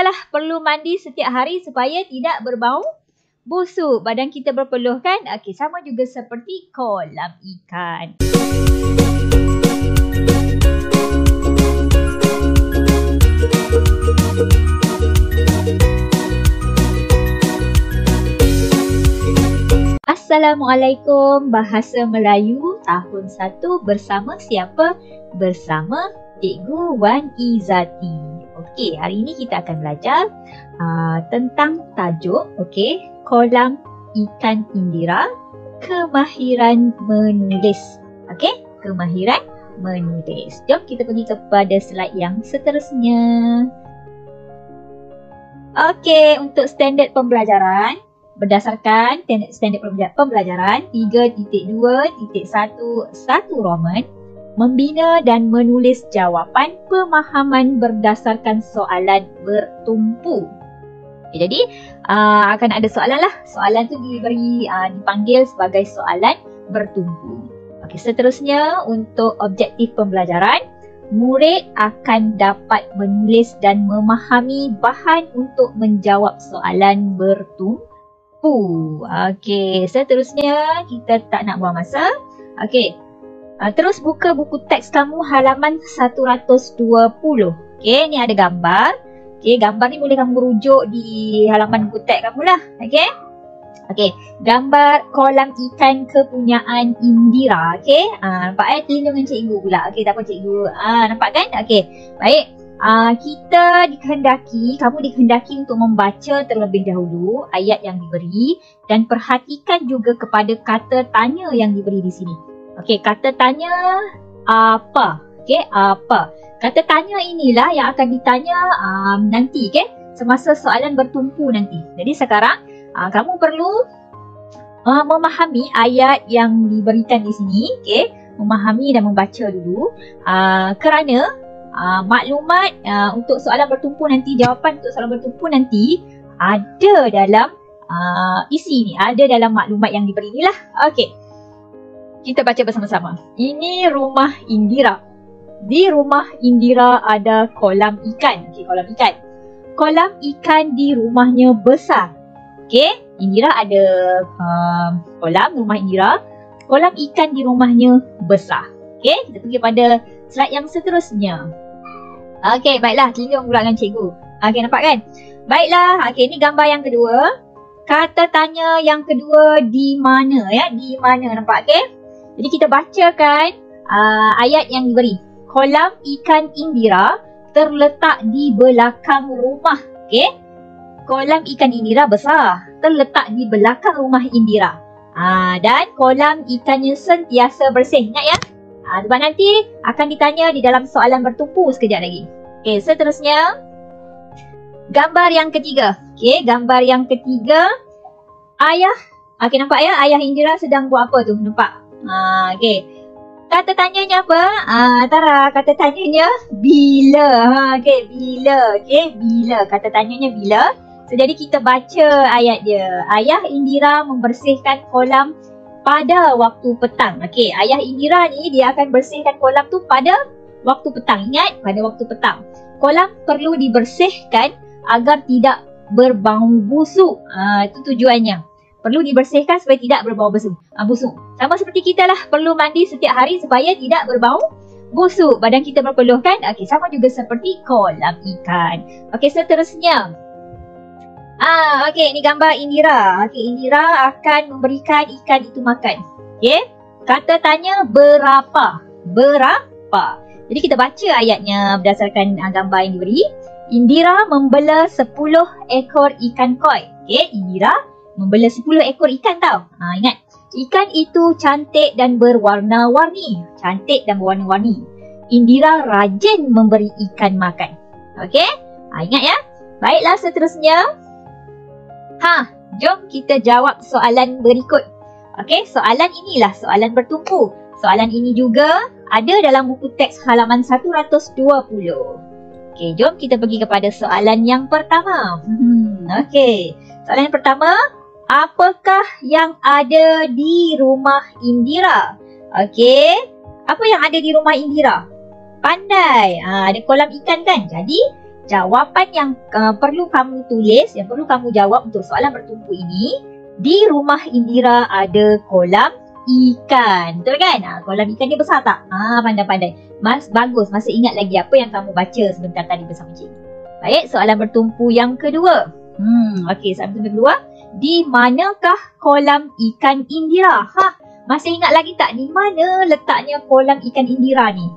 kita lah perlu mandi setiap hari supaya tidak berbau busuk. Badan kita berpeluh kan? Okey, sama juga seperti kolam ikan. Assalamualaikum, Bahasa Melayu tahun 1 bersama siapa? Bersama Cikgu Wan Izati. Okey, hari ini kita akan belajar tentang tajuk, okey, kolam ikan Indira, kemahiran menulis. Okey, kemahiran menulis. Jom kita pergi kepada slide yang seterusnya. Okey, untuk standard pembelajaran, berdasarkan standard pembelajaran 3.2.1.1 Roman, membina dan menulis jawapan pemahaman berdasarkan soalan bertumpu. Okay, jadi akan ada soalan lah. Soalan tu dipanggil sebagai soalan bertumpu. Okay, seterusnya untuk objektif pembelajaran, murid akan dapat menulis dan memahami bahan untuk menjawab soalan bertumpu. Okey, seterusnya kita tak nak buang masa. Okey, terus buka buku teks kamu halaman 120. Okey, ni ada gambar. Okey, gambar ni boleh kamu rujuk di halaman buku teks kamu lah. Okey. Okey, gambar kolam ikan kepunyaan Indira. Okey, nampak telindung dengan cikgu pula. Okey, tak apa cikgu. Nampak kan? Okey, baik. Kamu dikehendaki untuk membaca terlebih dahulu ayat yang diberi dan perhatikan juga kepada kata tanya yang diberi di sini. Okey, kata tanya apa? Okey, apa? Kata tanya inilah yang akan ditanya nanti, okey, semasa soalan bertumpu nanti. Jadi sekarang kamu perlu memahami ayat yang diberikan di sini, okey, memahami dan membaca dulu kerana maklumat untuk soalan bertumpu nanti, jawapan untuk soalan bertumpu nanti ada dalam isi ni, ada dalam maklumat yang diberi ni lah. Okey, kita baca bersama-sama. Ini rumah Indira. Di rumah Indira ada kolam ikan. Okey, kolam ikan. Kolam ikan di rumahnya besar. Okey, Indira ada kolam, rumah Indira. Kolam ikan di rumahnya besar. Okey, kita pergi pada slide yang seterusnya. Okey, baiklah, telindung pula dengan cikgu. Okey, nampak kan? Baiklah, okey, ni gambar yang kedua. Kata tanya yang kedua di mana, ya? Di mana, nampak, okey? Jadi kita bacakan ayat yang diberi. Kolam ikan Indira terletak di belakang rumah. Okey? Kolam ikan Indira besar, terletak di belakang rumah Indira. Dan kolam ikannya sentiasa bersih. Ingat ya? Sebab nanti akan ditanya di dalam soalan bertumpu sekejap lagi. Okey, seterusnya gambar yang ketiga. Okey, gambar yang ketiga, ayah. Okey, nampak ya? Ayah Indira sedang buat apa tu? Nampak? Okey. Kata tanyanya apa? Tara, kata tanyanya bila. Okey, bila. Okey, bila. Kata tanyanya bila. So, jadi kita baca ayat dia. Ayah Indira membersihkan kolam pada waktu petang. Okey, ayah Indira ni dia akan bersihkan kolam tu pada waktu petang. Ingat, pada waktu petang. Kolam perlu dibersihkan agar tidak berbau busuk. Itu tujuannya. Perlu dibersihkan supaya tidak berbau busuk. Sama seperti kita lah, perlu mandi setiap hari supaya tidak berbau busuk. Badan kita berpeluh kan? Okey, sama juga seperti kolam ikan. Okey, seterusnya. Okey, ni gambar Indira. Okey, Indira akan memberikan ikan itu makan. Okey, kata tanya berapa? Berapa? Jadi kita baca ayatnya berdasarkan gambar yang diberi. Indira membela 10 ekor ikan koi. Okey, Indira membela 10 ekor ikan tau. Ingat, ikan itu cantik dan berwarna-warni. Cantik dan berwarna-warni. Indira rajin memberi ikan makan. Okey, ingat ya. Baiklah, seterusnya. Jom kita jawab soalan berikut. Okey, soalan inilah soalan bertumpu. Soalan ini juga ada dalam buku teks halaman 120. Okey, jom kita pergi kepada soalan yang pertama. Okey, soalan yang pertama, apakah yang ada di rumah Indira? Okey, apa yang ada di rumah Indira? Pandai. Ada kolam ikan kan? Jadi jawapan yang perlu kamu tulis, yang perlu kamu jawab untuk soalan bertumpu ini, di rumah Indira ada kolam ikan. Betul kan? Kolam ikan dia besar tak? Pandai-pandai. Bagus. Masih ingat lagi apa yang kamu baca sebentar tadi bersama cikgu. Baik, soalan bertumpu yang kedua. Okey, soalan bertumpu kedua. Di manakah kolam ikan Indira? Masih ingat lagi tak di mana letaknya kolam ikan Indira ni?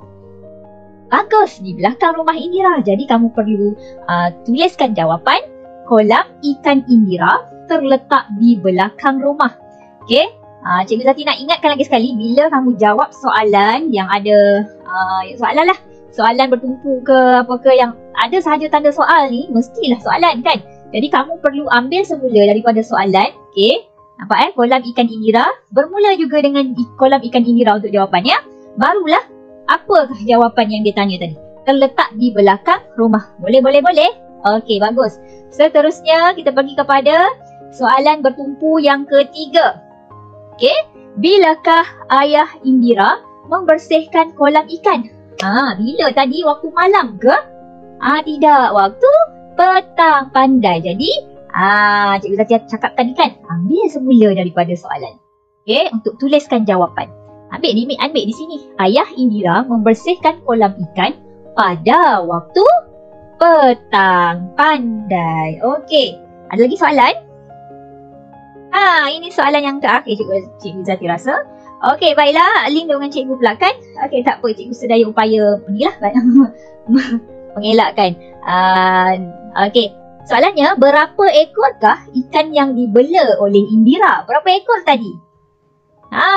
Bagus, di belakang rumah Indira. Jadi kamu perlu tuliskan jawapan. Kolam ikan Indira terletak di belakang rumah. Okey? Cikgu Zati nak ingatkan lagi sekali, bila kamu jawab soalan yang ada soalan bertumpu ke apa ke yang ada sahaja tanda soal ni, mestilah soalan kan. Jadi kamu perlu ambil semula daripada soalan. Okey, nampak kolam ikan Indira bermula juga dengan kolam ikan Indira untuk jawapannya. Barulah apakah jawapan yang dia tanya tadi? Terletak di belakang rumah. Boleh. Okey, bagus. Seterusnya kita pergi kepada soalan bertumpu yang ketiga. Okey, bilakah ayah Indira membersihkan kolam ikan? Bila tadi? Waktu malam ke? Tidak, waktu petang. Pandai. Jadi, Cikgu Zati cakap tadi kan, ambil semula daripada soalan. Okey, untuk tuliskan jawapan. Ambil di sini. Ayah Indira membersihkan kolam ikan pada waktu petang. Pandai. Okey, ada lagi soalan? Ini soalan yang terakhir Cikgu Zati rasa. Okey, baiklah. Link dengan cikgu pula kan? Okey, tak apa. Cikgu sedaya upaya mengelakkan. Okey, soalannya, berapa ekorkah ikan yang dibela oleh Indira? Berapa ekor tadi?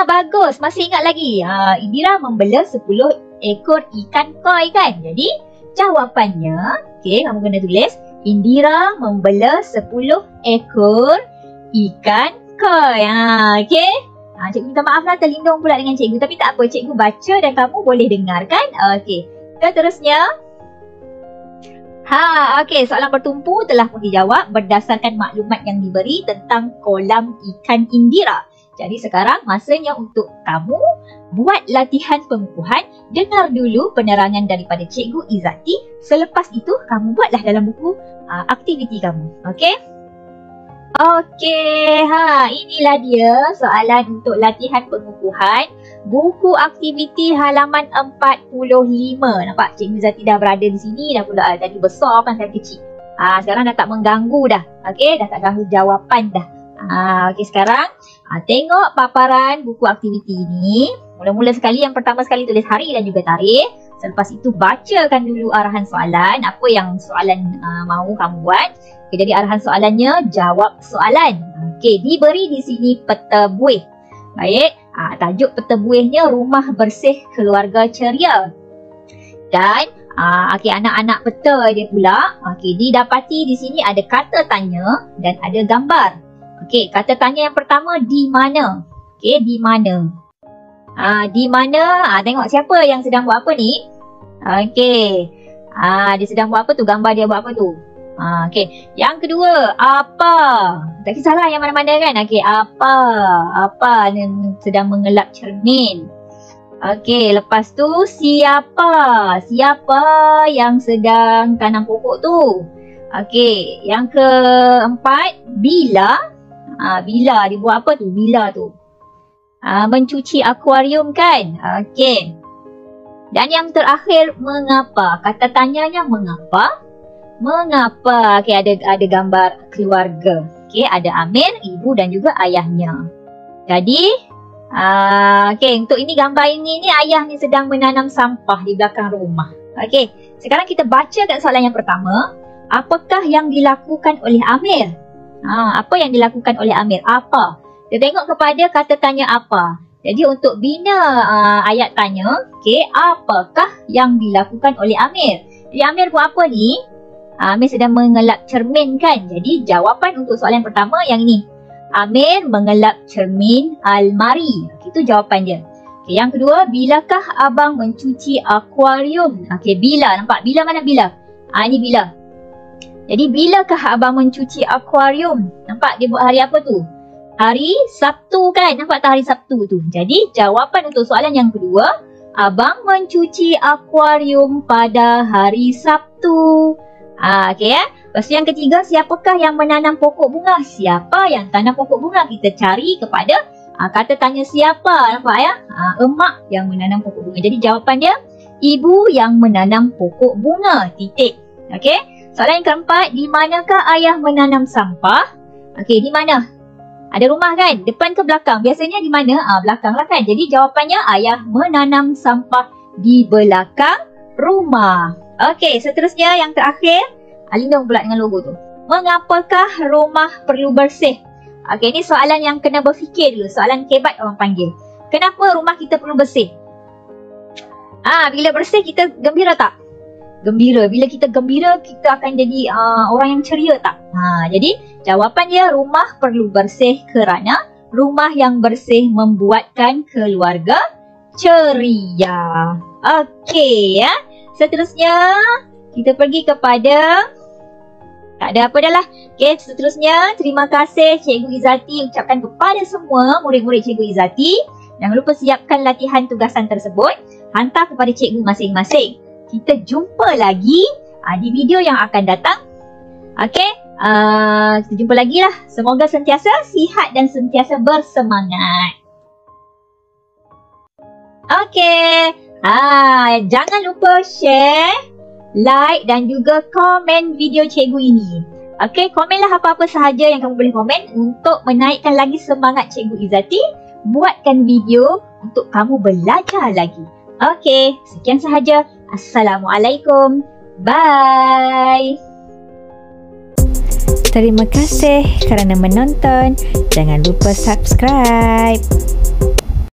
Bagus. Masih ingat lagi? Indira membela 10 ekor ikan koi kan? Jadi, jawapannya, okey, kamu kena tulis. Indira membela 10 ekor ikan koi. Okey. Cikgu minta maaf lah, terlindung pula dengan cikgu. Tapi tak apa, cikgu baca dan kamu boleh dengarkan. Okey. Seterusnya. Okey, soalan bertumpu telah pun dijawab berdasarkan maklumat yang diberi tentang kolam ikan Indira. Jadi sekarang masanya untuk kamu buat latihan pengukuhan. Dengar dulu penerangan daripada Cikgu Izzati. Selepas itu, kamu buatlah dalam buku aktiviti kamu. Okey? Okey, inilah dia soalan untuk latihan pengukuhan. Buku aktiviti halaman 45. Nampak Cikgu Zati dah berada di sini dah pula. Tadi besar kan, tadi kecil. Sekarang dah tak mengganggu dah. Okey, dah tak ganggu jawapan dah. Okey, sekarang tengok paparan buku aktiviti ini. Mula-mula sekali, yang pertama sekali tulis hari dan juga tarikh. Selepas itu bacakan dulu arahan soalan. Apa yang soalan mahu kamu buat. Okay, jadi arahan soalannya, jawab soalan. Okey, diberi di sini peta buih. Baik, tajuk peta buihnya Rumah Bersih Keluarga Ceria. Dan okey, anak-anak peta dia pula. Okey, didapati di sini ada kata tanya dan ada gambar. Okey, kata tanya yang pertama, di mana? Okey, di mana? Di mana? Tengok siapa yang sedang buat apa ni? Okey. Dia sedang buat apa tu? Gambar dia buat apa tu? Okey. Yang kedua, apa? Tak kisahlah yang mana-mana kan? Okey, apa? Apa yang sedang mengelap cermin? Okey, lepas tu siapa? Siapa yang sedang tanam pokok tu? Okey, yang keempat, bila? Bila dia buat apa tu? Bila tu? Mencuci akuarium kan? Okey. Dan yang terakhir, mengapa? Kata tanyanya mengapa? Mengapa? Okey, ada gambar keluarga. Okey, ada Amir, ibu dan juga ayahnya. Jadi, okey, untuk ini gambar ini ayah ni sedang menanam sampah di belakang rumah. Okey, sekarang kita baca kat soalan yang pertama. Apakah yang dilakukan oleh Amir? Apa yang dilakukan oleh Amir? Apa? Kita tengok kepada kata tanya apa. Jadi untuk bina ayat tanya, okey, apakah yang dilakukan oleh Amir? Jadi Amir buat apa ni? Amir sedang mengelap cermin kan? Jadi jawapan untuk soalan pertama yang ini. Amir mengelap cermin almari. Itu jawapan dia. Okay, yang kedua, bilakah abang mencuci akuarium? Okey, bila. Nampak? Bila mana bila? Ini bila. Jadi bilakah abang mencuci akuarium? Nampak dia buat hari apa tu? Hari Sabtu kan? Nampak tak hari Sabtu tu? Jadi jawapan untuk soalan yang kedua, Abang mencuci akuarium pada hari Sabtu. Okey ya. Lepas tu yang ketiga, siapakah yang menanam pokok bunga? Siapa yang tanam pokok bunga? Kita cari kepada kata tanya siapa. Nampak ya? Emak yang menanam pokok bunga. Jadi jawapan dia, ibu yang menanam pokok bunga. Titik. Okey. Soalan yang keempat, di manakah ayah menanam sampah? Okey, di mana? Ada rumah kan? Depan ke belakang? Biasanya di mana? Belakang lah kan? Jadi jawapannya, ayah menanam sampah di belakang rumah. Okey, seterusnya yang terakhir. Lindung pula dengan logo tu. Mengapakah rumah perlu bersih? Okey, ni soalan yang kena berfikir dulu. Soalan kebat orang panggil. Kenapa rumah kita perlu bersih? Bila bersih kita gembira tak? Gembira. Bila kita gembira, kita akan jadi orang yang ceria tak? Jadi jawapan dia, rumah perlu bersih kerana rumah yang bersih membuatkan keluarga ceria. Okey ya. Seterusnya kita pergi kepada, tak ada apa dah lah. Okey, seterusnya terima kasih Cikgu Izzati ucapkan kepada semua murid-murid Cikgu Izzati. Jangan lupa siapkan latihan tugasan tersebut, hantar kepada cikgu masing-masing. Kita jumpa lagi di video yang akan datang. Okey, kita jumpa lagi lah. Semoga sentiasa sihat dan sentiasa bersemangat. Okey, jangan lupa share, like dan juga komen video cikgu ini. Okey, komenlah apa-apa sahaja yang kamu boleh komen untuk menaikkan lagi semangat Cikgu Izzati buatkan video untuk kamu belajar lagi. Okey, sekian sahaja. Assalamualaikum. Bye. Terima kasih kerana menonton. Jangan lupa subscribe.